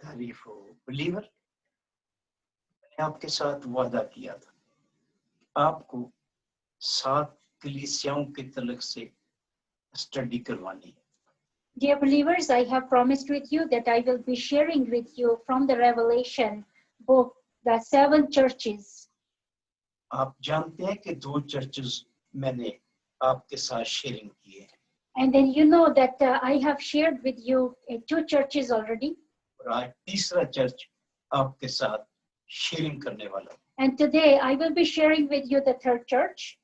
तारीफ हो बिलीवर। मैंने आपके साथ वादा किया था आपको 7 कलीसियाओं के तलक से स्टडी करवानी है। Dear believers, I have promised with you that I will be sharing with you from the Revelation book the 7 churches. आप जानते हैं कि 2 चर्चेस मैंने आपके साथ शेयरिंग की है And then you know that I have shared with you 2 churches already. और आज तीसरा चर्च आपके साथ शेयरिंग करने वाला हूं। And today I will be sharing with you the 3rd church.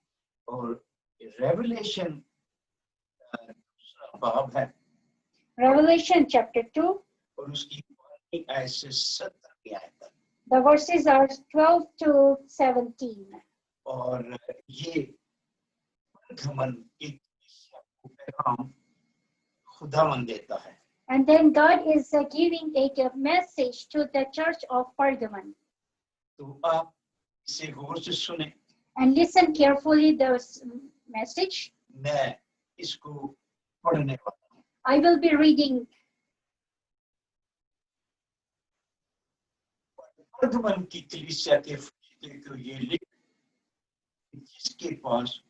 और रेवलेशन दूसरा बाब है Revelation chapter 2. और उसकी 12वीं आयत से 17वीं आयत तक। The verses are 12 to 17. और ये परगमन की कलीसिया को पैगाम खुदावंद देता है। And then God is giving a message to the church of Pergamon. तो आप इसे गौर से सुने। And listen carefully this message. मैं इसको पढ़ने वाला हूँ। I will be reading. परगमन की कलीसिया के फरीस्ते को ये लिख, जिसके पास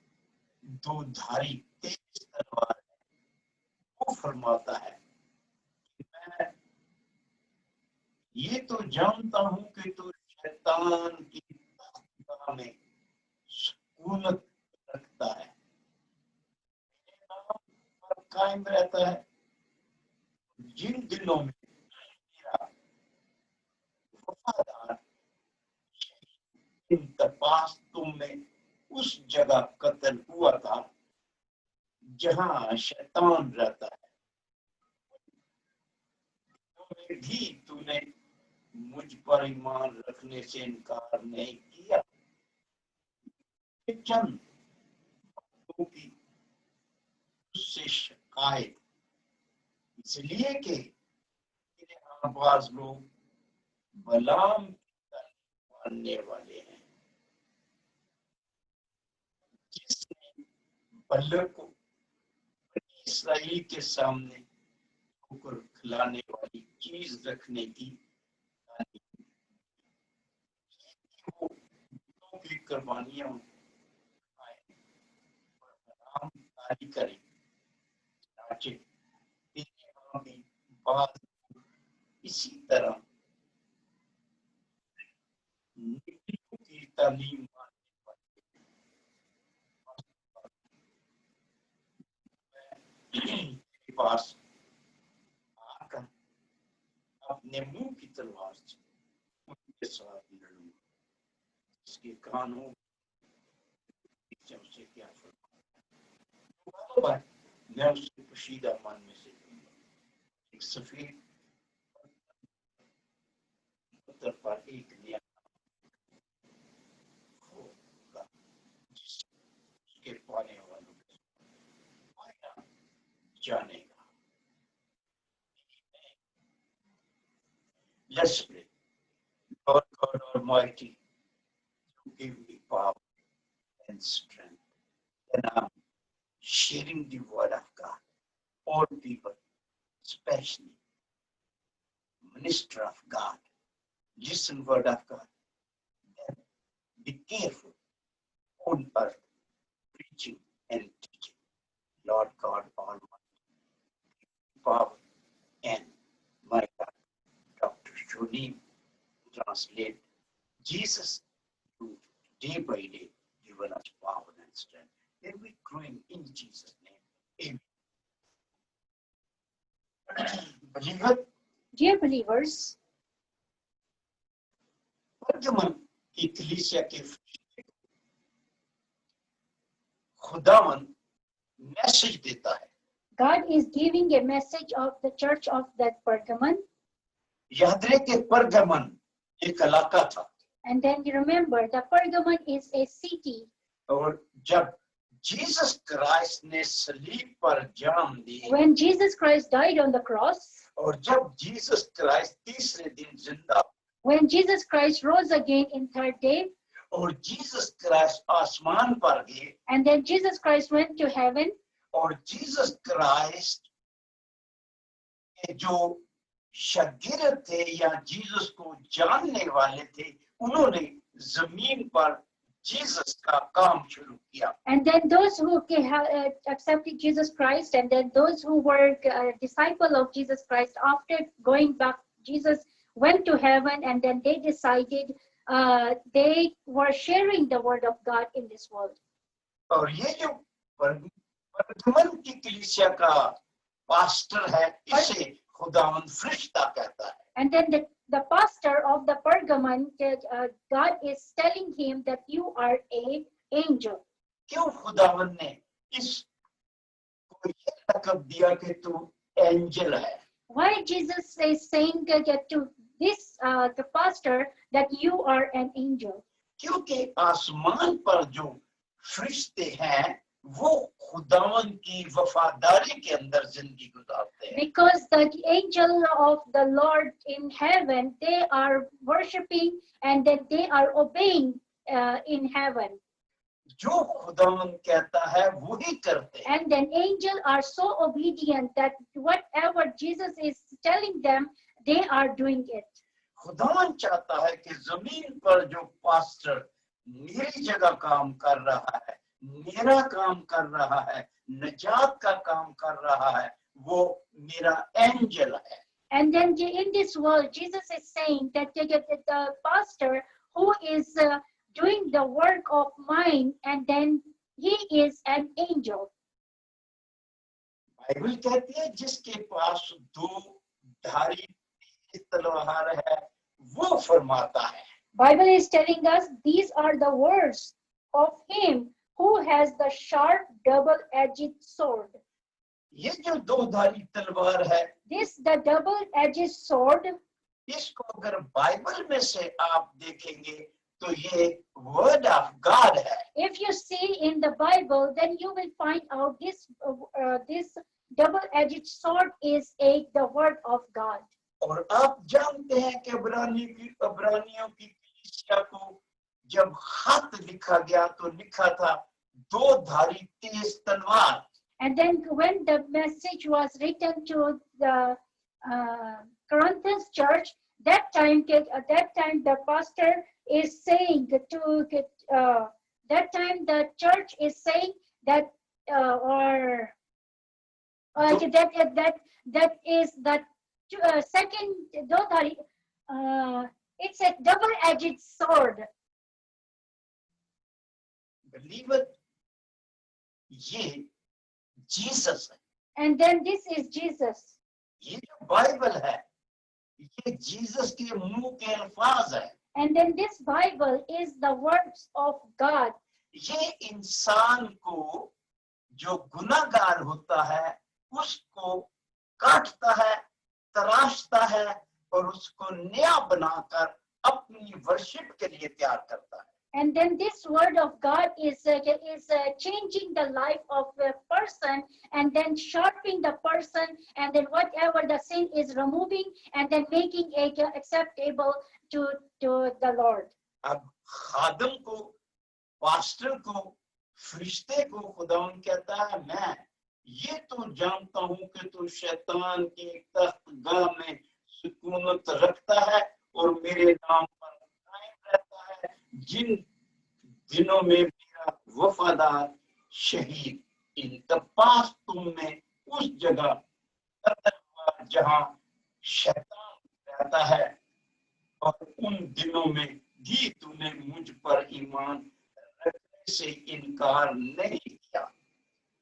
2 धारी तेज तलवार है, वो फरमाता है कि मैं ये तो जानता हूं कि तू शैतान की ताकत में सुकूनत रखता है, मेरे नाम पर कायम रहता है। जिन दिनों में मेरा वफादार इंतपास तुम में उस जगह कत्ल हुआ था जहां शैतान रहता है, तो भी तूने मुझ पर ईमान रखने से इनकार नहीं किया। चंद बातों की उससे शिकायत इसलिए कि आवाज लोग बलाम मानने वाले हैं, जिसने बल्लक को इसराइल के सामने ठोकर खिलाने वाली चीज रखने की की कुर्बानियां करें। इसी तरह की तालीम के पास आकर अपने मुंह की तलवार से उनके साथ लड़ूंगा, इसके कान हो उसे क्या फरमाया। मैं उससे पोशीदा मन में से एक सफेद पत्थर पर एक नया होगा, जिसके पाने वालों के पाया जानेगा। Let's pray. Lord God Almighty, you give me power and strength. And I'm sharing the word of God. All people, especially minister of God, listen word of God. Then be careful on earth, preaching and teaching. Lord God Almighty, power and my God, Dr. Shonim, translate Jesus to day by day given us power and strength. And we growing in Jesus' name. Amen. Believer, Dear believers, परगमन की कलीसिया के खुदावन message देता है। God is giving a message of the church of that Pergamon. याद रहे कि परगमन एक इलाका था। And then you remember the Pergamon is a city. और जब जीसस क्राइस्ट ने सलीब पर जान दी, When Jesus Christ died on the cross, और जब जीसस क्राइस्ट तीसरे दिन जिंदा, when Jesus Christ rose again in 3rd day, और जीसस क्राइस्ट आसमान पर गए, and then Jesus Christ went to heaven, और जीसस क्राइस्ट के जो शागिर्द थे या जीसस को जानने वाले थे, उन्होंने जमीन पर जीसस का काम शुरू किया। And then those who accepted Jesus Christ, and then those who were disciple of Jesus Christ, after going back, Jesus went to heaven, and then they decided they were sharing the word of God in this world. और ये जो परगमन की कलीसिया का pastor है, इसे खुदावंद फरिश्ता कहता है। And then the pastor of the Pergamon, God is telling him that you are an angel. क्यों खुदावंद ने इस को ये लक़ब दिया कि तू एंजल है? Why Jesus is saying to this the pastor that you are an angel? क्योंकि आसमान पर जो फरिश्ते हैं वो खुदावंद की वफादारी के अंदर जिंदगी गुजारते हैं। Because the angel of the Lord in heaven, they are worshiping and then they are obeying in heaven. जो खुदावंद कहता है वही करते हैं। And then angels are so obedient that whatever Jesus is telling them, they are doing it. खुदावंद चाहता है कि जमीन पर जो पास्टर मेरी जगह काम कर रहा है, मेरा काम कर रहा है, नजात का काम कर रहा है, वो मेरा एंजल है। And then in this world, Jesus is saying that the pastor who is doing the work of mine, and then he is an angel. Bible कहती है जिसके पास दो धारी तलवार है वो फरमाता है। Bible is telling us these are the words of him who has the sharp double-edged sword. ये जो दो धारी तलवार है, This the double-edged sword. इसको अगर बाइबल में से आप देखेंगे तो ये वर्ड ऑफ गॉड है। If you see in the Bible, then you will find out this double-edged sword is the word of God. और आप जानते हैं कि अब्रानियों की कलीसिया को जब खत लिखा गया तो लिखा था दो धारी तेज तलवार। And then when the message was written to the Corinthians church, that time the pastor is saying that time the church is saying that that is that second it's a double-edged sword. Believer, ये Jesus है। And then this is Jesus. ये जो Bible है ये Jesus के मुंह के अल्फाज है। And then this Bible is the words of God. ये इंसान को जो गुनाहगार होता है उसको काटता है, तराशता है और उसको नया बनाकर अपनी वर्शिप के लिए तैयार करता है। And then this word of God is changing the life of a person, and then sharpening the person, and then whatever the sin is removing, and then making it acceptable to the Lord. अब खादम को, pastor को, फरिश्ते को खुदावंद कहता है मैं ये तो जानता हूं कि तू शैतान की तख्तगाह में सुकूनत रखता है और मेरे नाम पर कायम रहता है। जिन दिनों में मेरा वफादार शहीद इंतपास तुमने उस जगह जहां शैतान रहता है और उन दिनों में भी तूने मुझ पर ईमान रखने से इनकार नहीं किया।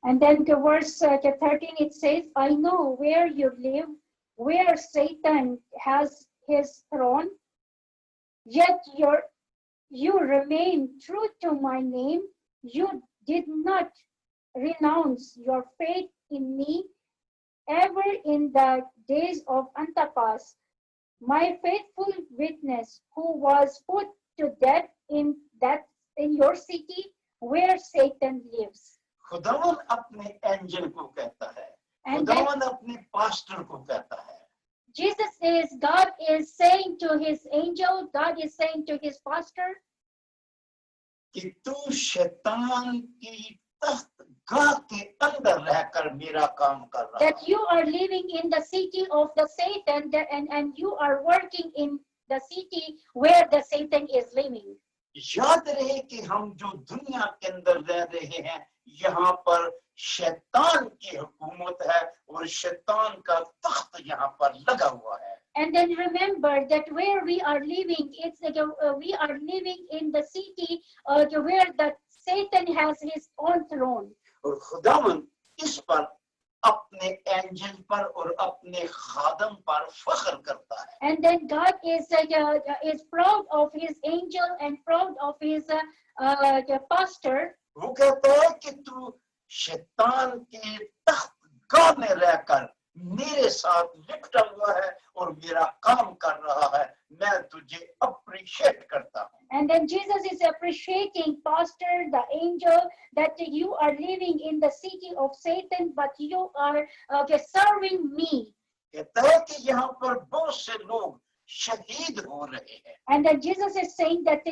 And then to verse 13 it says, I know where you live, where Satan has his throne, yet you remain true to my name. You did not renounce your faith in me, ever in the days of Antipas, my faithful witness, who was put to death in your city where Satan lives. खुदावन अपने angel को कहता है, And then खुदावन अपने pastor को कहता है, God is saying to his angel, God is saying to his pastor, कि तू शैतान की तख्त गाह के अंदर रहकर मेरा काम कर रहा that हूं। you are living in the city of the Satan, and you are working in the city where the Satan is living. याद रहे कि हम जो दुनिया के अंदर रह रहे हैं, यहाँ पर शैतान की हुकूमत है और शैतान का तख्त यहाँ पर लगा हुआ है। And then remember that where we are living, it's like we are living in the city where the Satan has his own throne. और खुदावन इस पर अपने एंजल पर और अपने खादम पर फख्र करता है। And then God is proud of his angel and proud of his pastor. वो कहता है कि तू शैतान के तख्त गाह में रहकर मेरे साथ लिपटा हुआ है और मेरा काम कर रहा है, मैं तुझे अप्रिशिएट करता हूँ। And then Jesus is appreciating pastor, the angel, that you are living in the city of Satan, but you are serving me. कहता है कि यहाँ पर बहुत से लोग शहीद हो रहे हैं। And then Jesus is saying that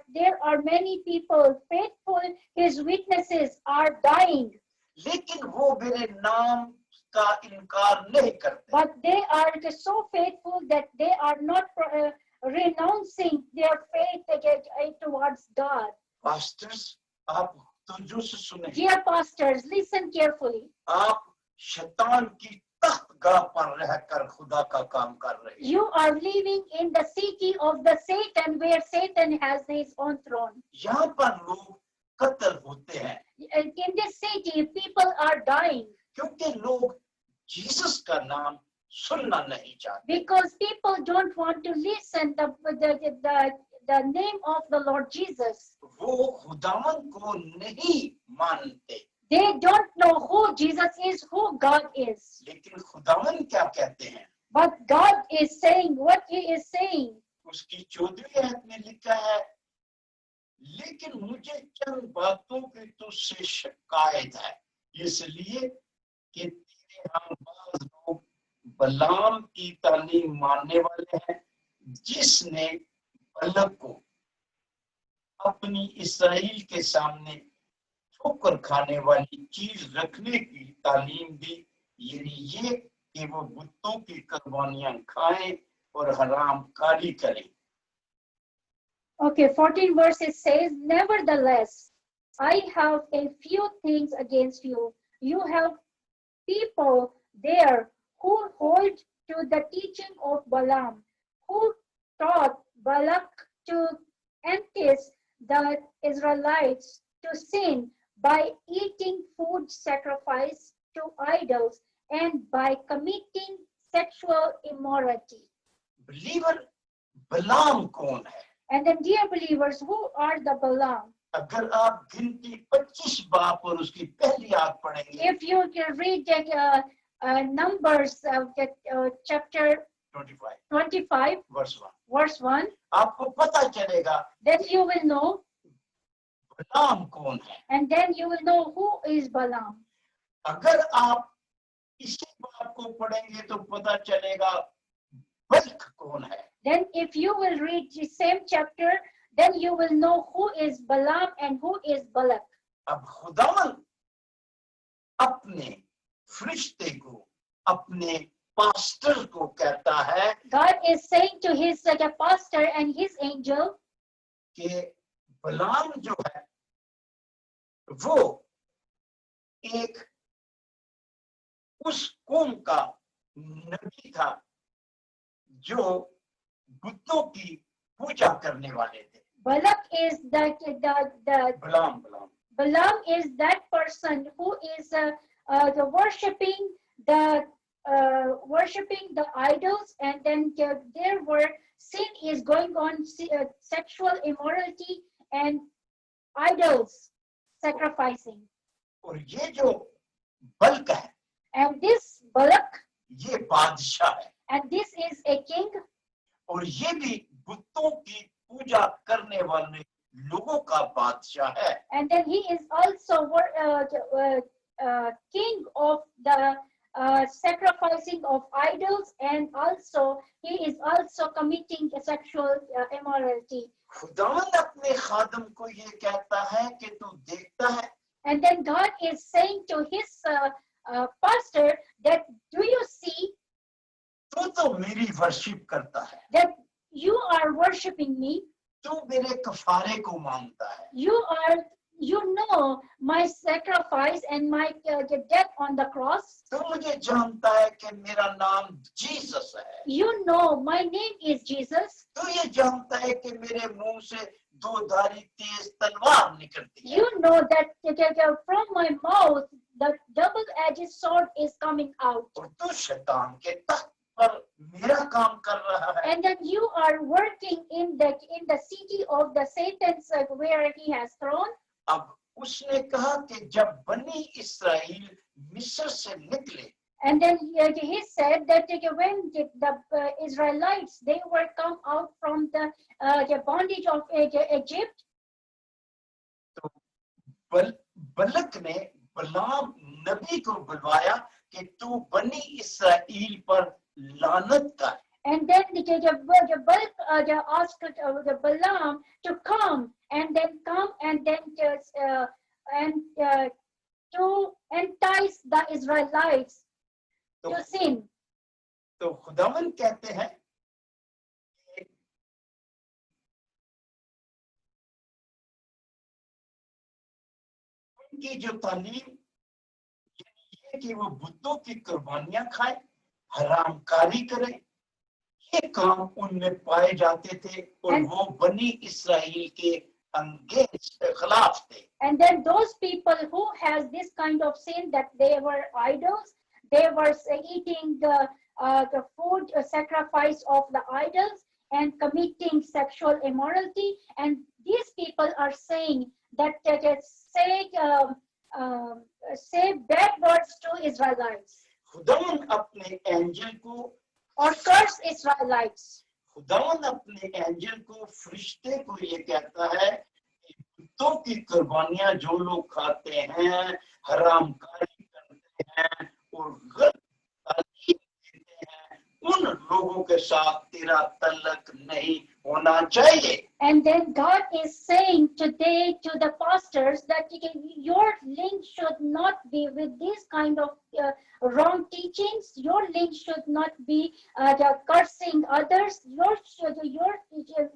there are many people faithful, his witnesses are dying, लेकिन वो मेरे नाम का इनकार नहीं करते। but they are just so faithful that they are not renouncing their faith towards God. Pastors, आप तवज्जो से सुने, Dear pastors, listen carefully. आप शैतान की तख्त गाह पर रहकर खुदा का काम कर रहे हैं। You are living in the city of the Satan, where Satan has his own throne. यहाँ पर लोग कत्ल होते हैं In this city, people are dying क्योंकि लोग जीसस का नाम सुनना नहीं चाहते। because people don't want to listen the name of the Lord Jesus. वो खुदावन को नहीं मानते। They don't know who Jesus is, who God is. लेकिन खुदावन क्या कहते हैं? But God is saying what he is saying. उसकी 14वीं आयत में लिखा है, लेकिन मुझे चंद बातों की तुझसे शिकायत है, इसलिए कि तेरे हम बाज लोग बलाम की तालीम मानने वाले हैं, जिसने बलक को अपनी इसराइल के सामने ठोकर खाने वाली चीज रखने की तालीम दी, यानी ये कि वो बुतों की कुर्बानियां खाएं और हराम कारी करें। Okay, 14 verses says, nevertheless, I have a few things against you. You have people there who hold to the teaching of Balaam, who taught Balak to entice the Israelites to sin by eating food sacrificed to idols and by committing sexual immorality. Believer, बलाम कौन है? And then, dear believers, who are the Balaam? अगर आप गिनती 25 बाप और उसकी पहली आयत पढ़ेंगे, If you can read Numbers chapter 25, verse 1, आपको पता चलेगा then you will know, बलाम कौन है। and then you will know who is Balaam. अगर आप इसी बात को पढ़ेंगे तो पता चलेगा बल्क कौन है। Then if you will read the same chapter, then you will know who is Balaam and who is Balak. अब खुदावन अपने फरिश्ते को, अपने पास्टर को कहता है God is saying to his pastor and his angel कि बलाम जो है वो एक उस कौम का नबी था जो बुतों की पूजा करने वाले थे। Balak is बलाम Balaam is that person who is worshiping the idols, and then there were sin is going on, sexual immorality and idols sacrificing. और ये जो बल्क है, And this Balak, ये बादशाह है and this is a king, और ये भी बुतों की पूजा करने वाले लोगों का बादशाह है। and then he is also king of the sacrificing of idols, and also he is also committing sexual immorality. खुदावंद अपने खादम को ये कहता है कि तू देखता है And then God is saying to his pastor that, do you see तू तो मेरी वर्शिप करता है, that you are worshiping me? तू मेरे कफारे को मांगता है, You know my sacrifice and my death on the cross. तू मुझे जानता है कि मेरा नाम जीसस है, You know my name is Jesus. तू ये जानता है कि मेरे मुंह से दो धारी तेज तलवार निकलती है, You know that from my mouth the double-edged sword is coming out. और तू शैतान के तख्त पर मेरा काम कर रहा है, And then you are working in the city of the Satan's where he has thrown. अब उसने कहा कि जब बनी इस्राएल मिस्र से निकले, And then he said that when the Israelites, they were come out from the bondage of Egypt, तो बलक ने बलाम नबी को बुलवाया कि तू बनी इस्राएल पर लानत कर, and then the Balak asked the Balaam to come and then to entice the Israelites तो, to sin. तो खुदावन कहते हैं कि उनकी जो तालीम ये कि वो बुतों की कुर्बानियां खाए, हरामकारी करें, ये काम उनमें पाए जाते थे और वो बनी इस्राएल के अगेंस्ट खिलाफ थे। And then those people who has this kind of sin, that they were idols, they were eating the food sacrifice of the idols and committing sexual immorality. And these people are saying that say bad words to Israelites खुदावन अपने angel को or curse Israelites. खुदावन अपने angel को, फरिश्ते को ये कहता है कि कुत्तों की कुर्बानियां जो लोग खाते हैं, हरामकारी करते हैं और गलत तालीम देते हैं, उन लोगों के साथ तेरा तल्लक नहीं होना चाहिए। And then God is saying today to the pastors that your link should not be with this kind of wrong teachings. Your link should not be the cursing others. Your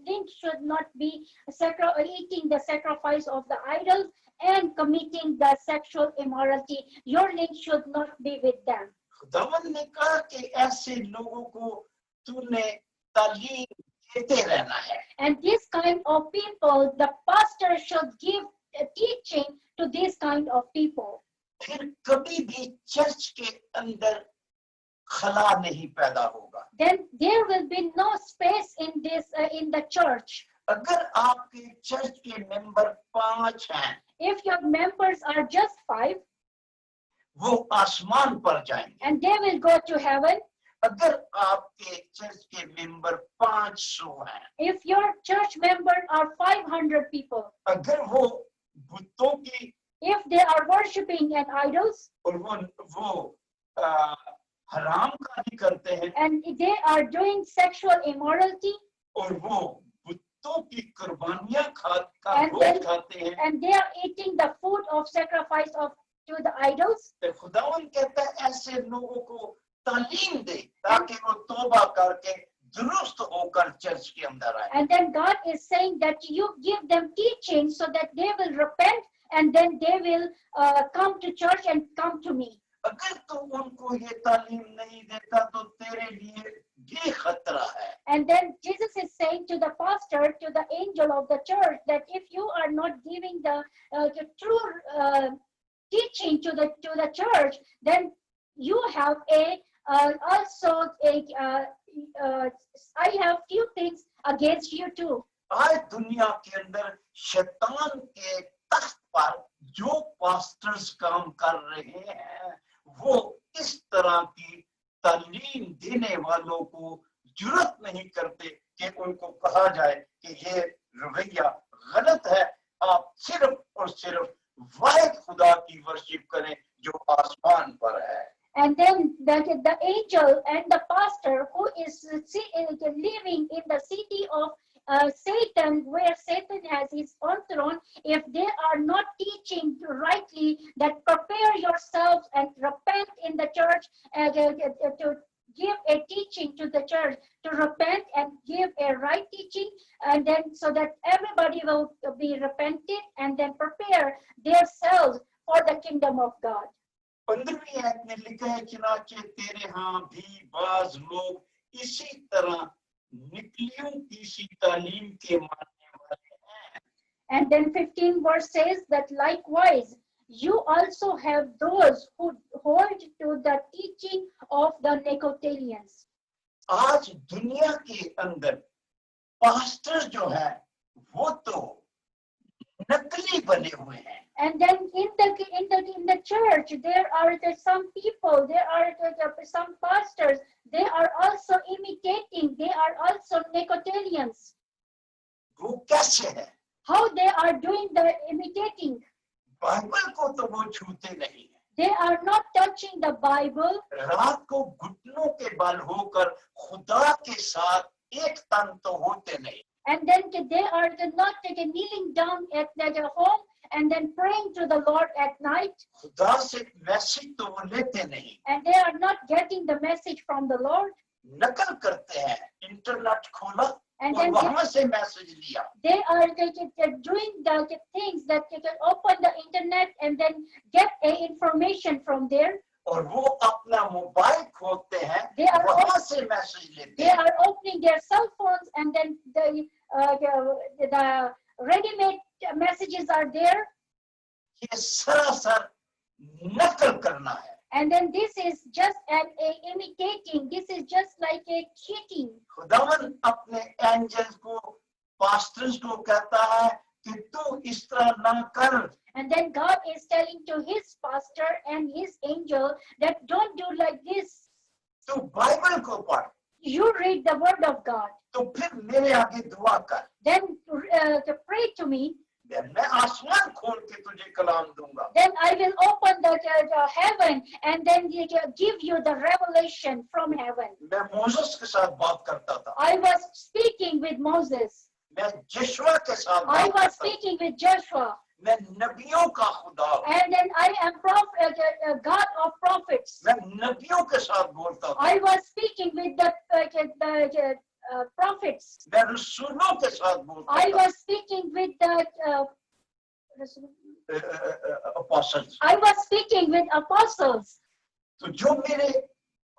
link should not be eating the sacrifice of the idols and committing the sexual immorality. Your link should not be with them. खुदावन ने कहा कि ऐसे लोगों को तूने तालीम देते रहना है। And this kind of people, the pastor should give a teaching to this kind of people. फिर कभी भी चर्च के अंदर खला नहीं पैदा होगा। Then there will be no space in this in the church. अगर आपके चर्च के मेंबर 5 हैं, If your members are just 5, वो आसमान पर जाएंगे। and they will go to heaven. अगर आपके चर्च के मेंबर 500 हैं, If your church members are 500 people, अगर वो बुतों की if they are worshiping an idols और वो हरामकारी करते हैं and they are doing sexual immorality और वो बुतों की कुर्बानियां And भोज then- खाते हैं, and they are eating the food of sacrifice to the idols, तो खुदावन कहता है ऐसे लोगों को तालीम दे ताकि वो तौबा करके दुरुस्त होकर चर्च के अंदर आए। and then God is saying that you give them teaching so that they will repent and then they will come to church and come to me. अगर तू उनको ये तालीम नहीं देता तो तेरे लिए ये खतरा है। And then Jesus is saying to the pastor, to the angel of the church, that if you are not giving the true teaching to the church, then you have also I have few things against you too. आज दुनिया के अंदर शैतान के तख्त पर जो pastors काम कर रहे हैं, वो इस तरह की तालीम देने वालों को जुर्रत नहीं करते कि उनको कहा जाए कि ये रवैया गलत है। आप सिर्फ और सिर्फ वाहिद खुदा की वर्शिप करें जो आसमान पर है। And then the angel and the pastor who is living in the city of Satan, where Satan has his own throne, if they are not teaching rightly that prepare yourselves and repent in the church, to give a teaching to the church, to repent and give a right teaching, and then so that everybody will be repented and then prepare themselves for the kingdom of God. 15वीं आयत में लिखा है चुनाचे तेरे हाँ भी बाज लोग इसी तरह निकलियों की सी तालीम के मानने वाले हैं. And then 15 verse says that likewise you also have those who hold to the teaching of the Nicolaitans. आज दुनिया के अंदर पास्टर जो है वो तो नकली बने हुए हैं. And then in the church there are some people, there are some pastors, they are also imitating, they are also Nicolaitans. वो कैसे है? How they are doing the imitating? Bible को तो वो छूते नहीं है. They are not touching the Bible. रात को घुटनों के बल होकर खुदा के साथ एक तन तो होते नहीं. And then they are not kneeling down at the home and then praying to the Lord at night. खुदा से मैसेज तो वो लेते नहीं. And they are not getting the message from the Lord. नकल करते हैं. इंटरनेट खोला And और then वहां से मैसेज लिया. they are doing the things that they can open the internet and then get a information from there. और वो अपना मोबाइल खोलते हैं. They are वहां से मैसेज लेते They हैं. are opening their cell phones and then the ready-made messages are there. ये सरासर नकल करना है. And then this is just a imitating. This is just like a cheating. खुदावन अपने एंजल्स को पास्टर्स को कहता है कि तू इस तरह ना कर. And then God is telling to his pastor and his angel that don't do like this. तू बाइबल को पढ़. You read the word of God. तो फिर मेरे आगे दुआ कर. Then to pray to me. मैं आसमान खोल के तुझे कलाम दूंगा. Then I will open the heaven and then give you the revelation from heaven. मैं मोसेस के साथ बात करता था. I was speaking with Moses. मैं यहोशू के साथ I बात was करता था. speaking with Joshua. मैं नबियों का खुदा हूं. And then I am God of prophets. मैं नबियों के साथ बोलता था. I was speaking with the prophets. मैं रसूलों के साथ बोलता I था. was speaking with the apostles. I was speaking with apostles. तो जो मेरे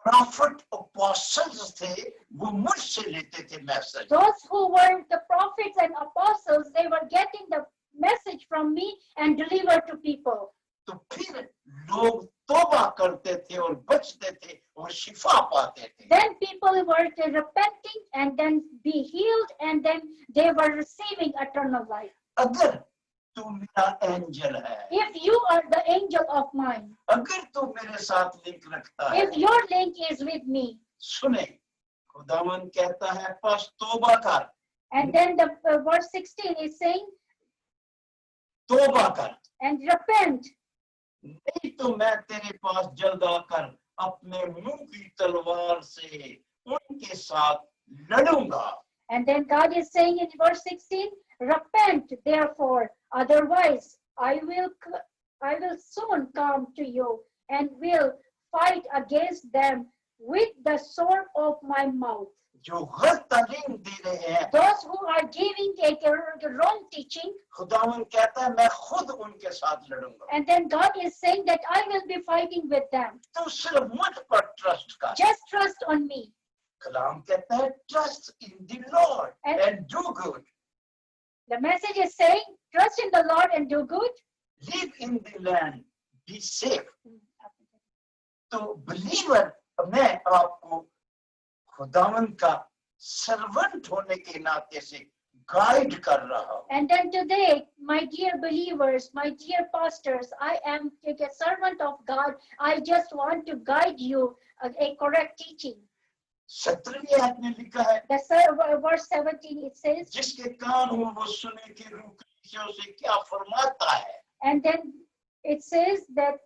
प्रॉफिट apostles थे वो मुझसे लेते थे message. Those who were the prophets and apostles, they were getting the message from me and deliver to people. तो फिर लोग तौबा करते थे और बचते थे और शिफा पाते थे. Then people were repenting and then be healed and then they were receiving eternal life. अगर तू मेरा एंजल है, If you are the angel of mine, अगर तू मेरे साथ लिंक रखता है, if your link is with me, सुने खुदावन कहता है बस तौबा कर. and then the verse 16 is saying, तौबा कर. and repent. नहीं तो मैं तेरे पास जल्द आकर अपने मुंह की तलवार से उनके साथ लड़ूंगा. And then God is saying in verse 16, repent therefore, otherwise I will soon come to you and will fight against them with the sword of my mouth. जो गलत तालीम दे रहे हैं, Those who are giving a wrong teaching, खुदावन कहता है मैं खुद उनके साथ लड़ूंगा. and then God is saying that I will be fighting with them. तू सिर्फ मुझ पर ट्रस्ट कर. Just trust on me. कलाम कहता है trust in the Lord and do good. The message is saying, trust in the Lord and do good. Live in the land, be safe. तो believer मैं आपको खुदावन का सर्वेंट होने के नाते से गाइड कर रहा हूं. And then today, my dear believers, my dear pastors, I am a servant of God. I just want to guide you a correct teaching. 17वीं आयत में लिखा है The verse 17 it says, जिसके कान हो वो सुने कि रूह कलीसियाओं से क्या फरमाता है. and then it says that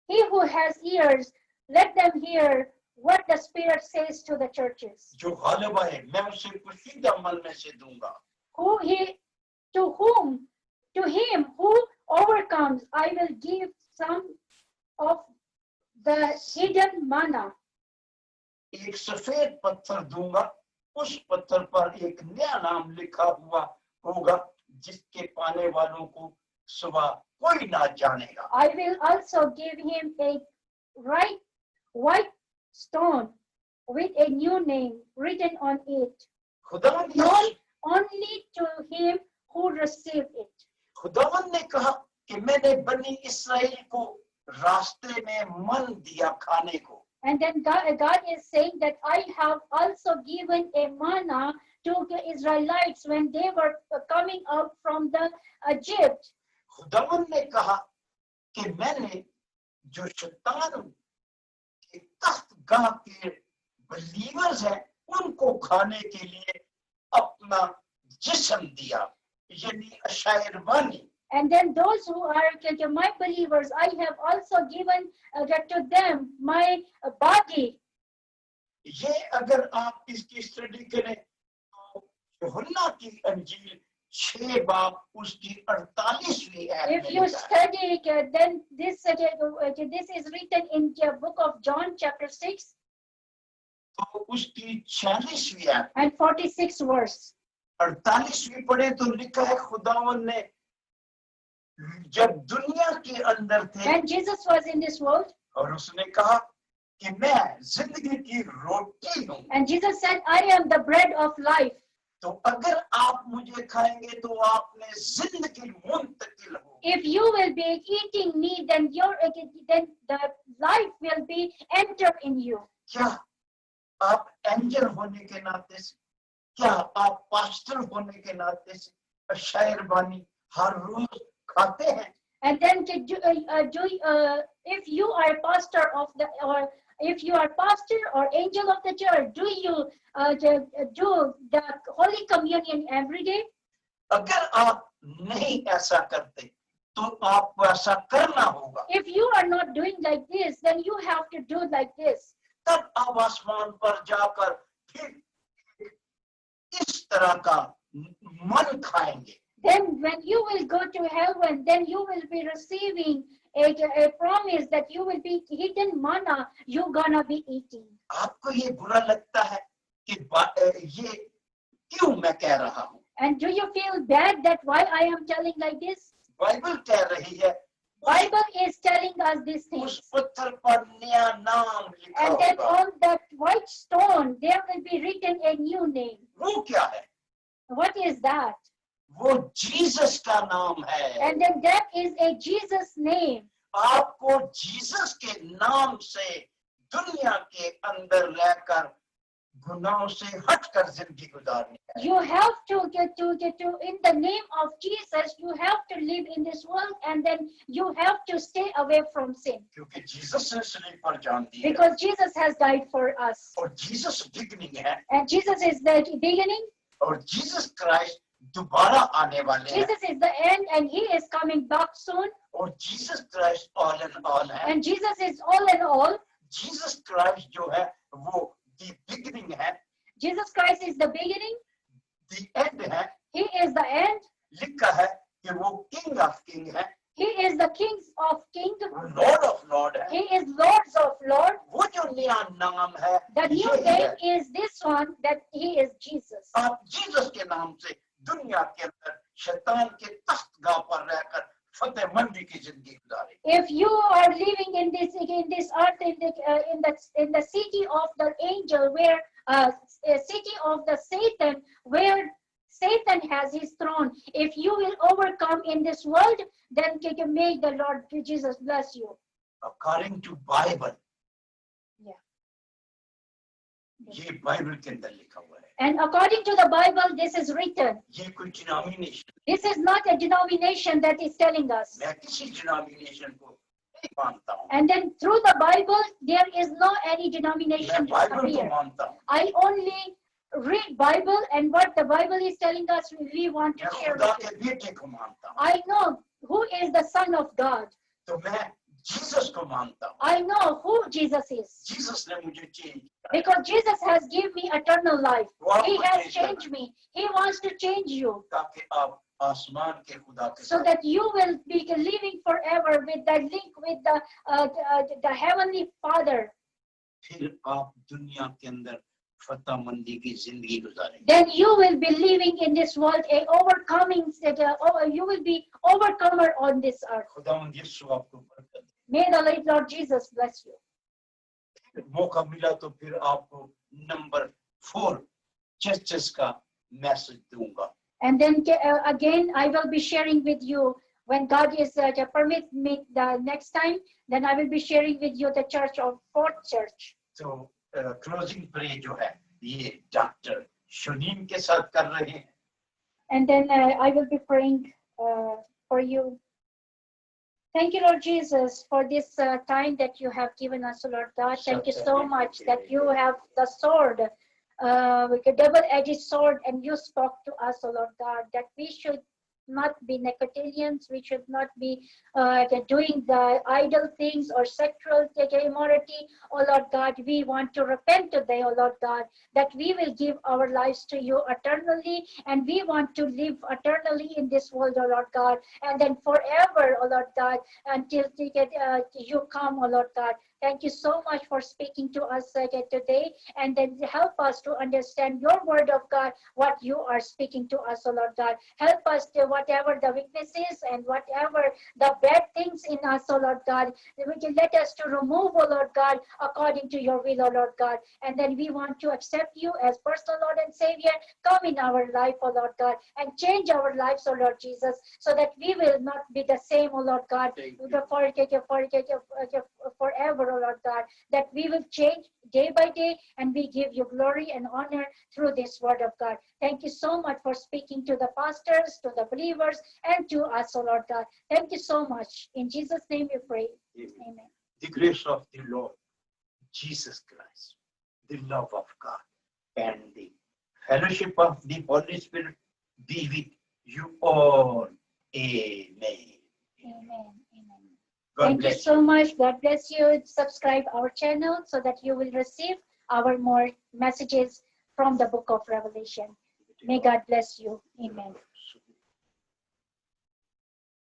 he who has ears, let them hear what the Spirit says to the churches. जो गालिब है मैं उसे पोशीदा मल में से दूंगा. To him who overcomes, I will give some of the hidden manna. एक सफेद पत्थर दूंगा, उस पत्थर पर एक नया नाम लिखा हुआ होगा जिसके पाने वालों को सिवा कोई ना जानेगा. I will also give him a white stone with a new name written on it, खुदावंद known only to him who received it. खुदावंद ने कहा कि मैंने बनी इस्राएल को रास्ते में मन दिया खाने को. And then God is saying that I have also given a manna to the Israelites when they were coming out from the Egypt. खुदावंद ने कहा कि मैंने जो शैतान के तख्तगाह के बलीवर्स हैं उनको खाने के लिए अपना जिस्म दिया, यानी अशायरबानी. And then those who are my believers, I have also given to them my body. ये अगर आप इसकी स्टडी करें तो यूहन्ना की अंजील 6 बाब उसकी 48वीं आयत If में you लिखा है. study it, then this is written in the book of John chapter 6 तो उसकी 46वीं आयत and 46th verse. 48वीं पढ़े तो लिखा है खुदावंद ने जब दुनिया के अंदर थे When Jesus was in this world, और उसने कहा कि मैं जिंदगी की रोटी हूँ. and Jesus said, I am the bread of life. तो अगर आप मुझे खाएंगे तो आपने जिंदगी मुंतकिल हो. If you will be eating me, then the life will be entered in you. क्या आप एंजल होने के नाते से, क्या आप पास्टर होने के नाते से शायरबानी हर रोज खाते हैं? And then if you are pastor of the, or if you are pastor or angel of the church, do you do the Holy Communion every day? अगर आप नहीं ऐसा करते तो आपको ऐसा करना होगा. If you are not doing like this, then you have to do like this. तब आप आसमान पर जाकर फिर इस तरह का मन खाएंगे. Then when you will go to heaven, then you will be receiving a promise that you will be hidden manna you're gonna be eating. आपको ये बुरा लगता है कि ये क्यों मैं कह रहा हूँ? And do you feel bad that why I am telling like this? Bible कह रही है Bible is telling us these उस things. पत्थर पर नया नाम लिखा And then होगा. on that white stone, there will be written a new name. वो क्या है? What is that? वो जीसस का नाम है. And then that is a Jesus name. आपको जीसस के नाम से दुनिया के अंदर रहकर गुनाहों से हटकर जिंदगी गुजारनी है. You have to get to in the name of Jesus, you have to live in this world, and then you have to stay away from sin. क्योंकि जीसस ने सलीब पर जान दी है Because Jesus has died for us. और Jesus beginning है And Jesus is the beginning, और Jesus Christ दोबारा आने वाले हैं Jesus is the end, and he is coming back soon. और Jesus Christ all and all है. And Jesus is all in all. Jesus Christ जो है वो दी बिगनिंग है, Jesus Christ is the beginning, the and है. he is the end, लिखा है कि वो किंग ऑफ किंग है, he is the king of kings, Lord of Lord है. he is lords of lord. वो जो नया नाम है The new यही name है. is this one, that he is Jesus. आप जीसस के नाम से दुनिया के अंदर शैतान के तख्तगाह पर रहकर फतेहमंदी की जिंदगी गुजारें. If you are living in this earth, in the city of the angel, where a city of the Satan, where Satan has his throne, if you will overcome in this world, then may the Lord Jesus bless you. According to Bible, Yeah. ये Bible के अंदर लिखा हुआ है. And according to the Bible, this is written. ये कोई denomination, This is not a denomination that is telling us. मैं किसी डिनोमिनेशन को नहीं मानता हूँ. And then through the Bible, there is no any मैं denomination बाइबल को here. मानता हूँ. I only read Bible, and what the Bible is telling us, we want to मैं share खुदा with के you. बेटे को मानता हूँ. I know who is the Son of God. तो मैं जीसस को मानता हूँ। I know who Jesus is. Jesus ने मुझे change Because Jesus has given me eternal life. वो He आपको has change changed me. He wants to change you ताकि आप आसमान के खुदा के so साथ that you will be living forever with that link with the Heavenly Father. फिर आप दुनिया के अंदर फतेहमंदी की जिंदगी गुजारेंगे। Then you will be living in this world a overcoming. You will be overcomer on this earth. खुदावंद यीशु आपको बरकत दे। May the Lord Jesus bless you. मौका मिला तो फिर आपको नंबर 4 चर्चेस का मैसेज दूंगा। And then again, I will be sharing with you when God is permit me the next time. Then I will be sharing with you the church of Fourth Church. तो closing pray जो है ये doctor शुनीम के साथ कर रहे हैं। And then I will be praying for you. Thank you, Lord Jesus, for this time that you have given us, Lord God. Thank you so much that you have the sword, with a double-edged sword, and you spoke to us, Lord God, that we should not be Nicotinians, we should not be doing the idle things or sexual immorality. Oh Lord God, we want to repent today, oh Lord God, that we will give our lives to you eternally, and we want to live eternally in this world, oh Lord God, and then forever, oh Lord God, until you come, oh Lord God. Thank you so much for speaking to us today, and then help us to understand your word of God, what you are speaking to us, oh Lord God. Help us to whatever the weaknesses and whatever the bad things in us, oh Lord God, we can let us to remove, oh Lord God, according to your will, oh Lord God. And then we want to accept you as personal Lord and Savior. Come in our life, oh Lord God, and change our lives, oh Lord Jesus, so that we will not be the same, oh Lord God, forever, oh Lord God, that we will change day by day, and we give you glory and honor through this word of God. Thank you so much for speaking to the pastors, to the believers, and to us, oh Lord God. Thank you so much. In Jesus' name we pray. Amen. The grace of the Lord Jesus Christ, the love of God, and the fellowship of the Holy Spirit be with you all. Amen. Amen. Amen. God Thank you bless so much. God bless you. Subscribe our channel so that you will receive our more messages from the book of Revelation. May God bless you. Amen.